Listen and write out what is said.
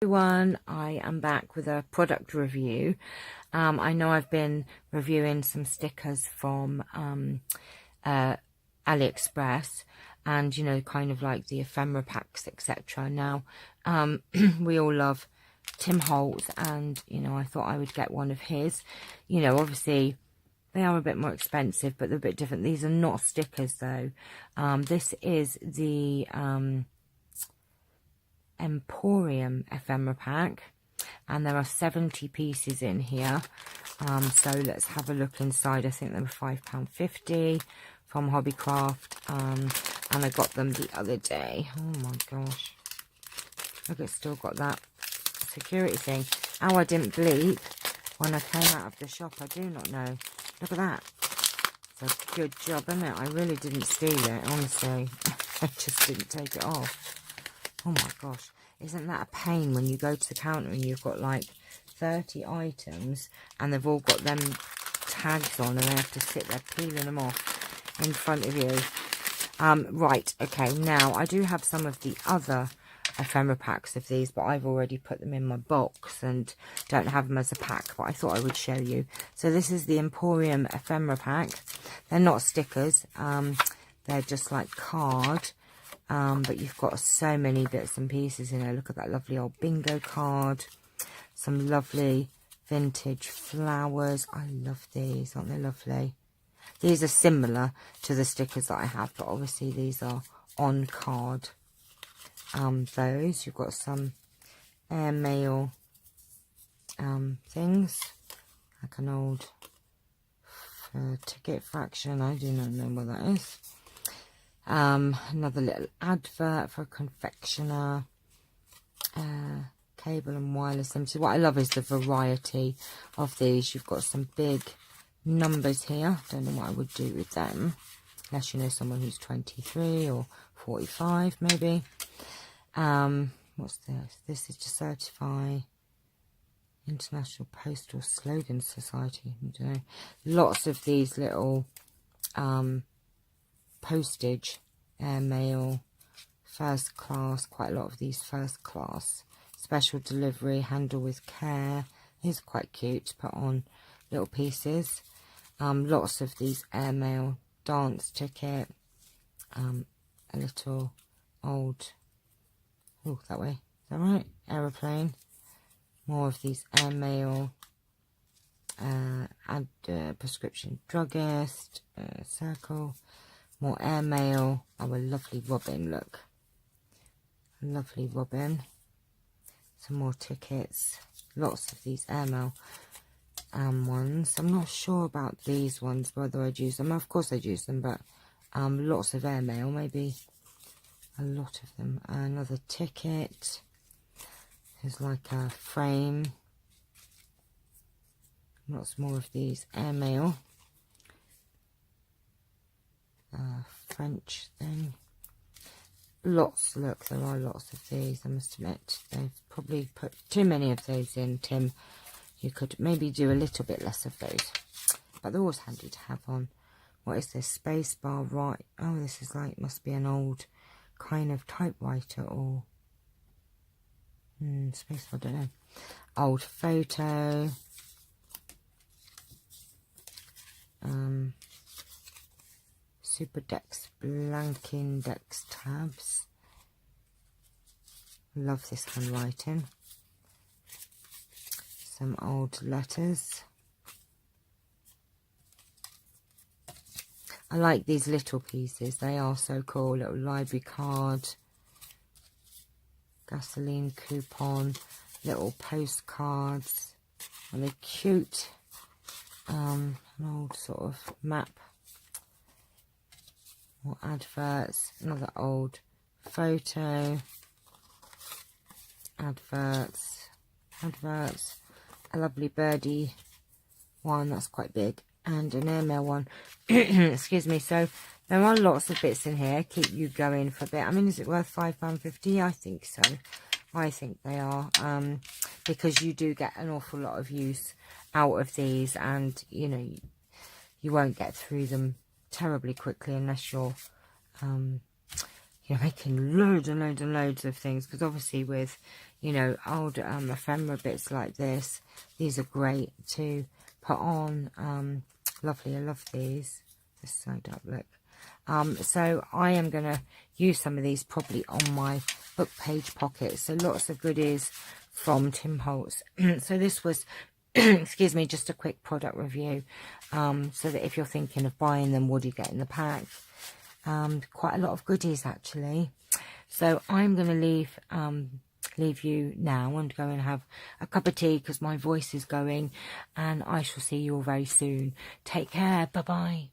Everyone, I am back with a product review. I know I've been reviewing some stickers from AliExpress, and you know, kind of like the ephemera packs, etc. Now we all love Tim Holtz, and you know, I thought I would get one of his. You know, obviously they are a bit more expensive, but they're a bit different. These are not stickers though. This is the Emporium ephemera pack, and there are 70 pieces in here. So let's have a look inside. I think they were £5.50 from Hobbycraft, and I got them the other day. Oh my gosh, look, it's still got that security thing. Oh, I didn't bleep when I came out of the shop. I do not know. Look at that. It's a good job, isn't it? I really didn't steal it, honestly. I just didn't take it off. Oh my gosh, isn't that a pain when you go to the counter and you've got like 30 items and they've all got them tags on and they have to sit there peeling them off in front of you. Right, okay, now I do have some of the other ephemera packs of these, but I've already put them in my box and don't have them as a pack, but I thought I would show you. So this is the Emporium ephemera pack. They're not stickers, they're just like card. But you've got so many bits and pieces in there. Look at that lovely old bingo card. Some lovely vintage flowers. I love these. Aren't they lovely? These are similar to the stickers that I have, but obviously these are on card. Those. You've got some airmail things. Like an old ticket fraction. I do not know what that is. Another little advert for a confectioner, cable and wireless limited. What I love is the variety of these. You've got some big numbers here. Don't know what I would do with them, unless you know someone who's 23 or 45 maybe. What's this? This is to certify International Postal Slogan Society. I don't know. Lots of these little postage, airmail, first class, quite a lot of these first class, special delivery, handle with care. These are quite cute to put on little pieces. Lots of these airmail, dance ticket, a little old, oh, that way, is that right? Aeroplane. More of these airmail, add prescription druggist, circle. More airmail. Oh, a lovely robin, look. A lovely robin. Some more tickets. Lots of these airmail ones. I'm not sure about these ones, whether I'd use them. Of course I'd use them, but lots of airmail, maybe a lot of them. Another ticket. There's like a frame. Lots more of these airmail. French thing. Lots, look, there are lots of these, I must admit. They've probably put too many of those in, Tim. You could maybe do a little bit less of those. But they're always handy to have on. What is this? Space bar, right? Oh, this is like, must be an old kind of typewriter or... space bar, I don't know. Old photo. Super Dex blanking Dex tabs. Love this handwriting. Some old letters. I like these little pieces. They are so cool. Little library card. Gasoline coupon. Little postcards. And they're cute. An old sort of map. More adverts, another old photo, adverts, a lovely birdie one, that's quite big, and an airmail one. Excuse me. So there are lots of bits in here, keep you going for a bit. I mean, is it worth £5.50? I think so. I think they are, because you do get an awful lot of use out of these, and you know, you won't get through them terribly quickly unless you're you know, making loads and loads and loads of things, because obviously with, you know, old ephemera bits like this, these are great to put on. Lovely, I love these. This side up, look. So I am going to use some of these probably on my book page pockets. So lots of goodies from Tim Holtz. So this was, excuse me, just a quick product review. So that if you're thinking of buying them, what do you get in the pack? Quite a lot of goodies actually. So I'm going to leave you now and go and have a cup of tea because my voice is going, and I shall see you all very soon. Take care. Bye bye.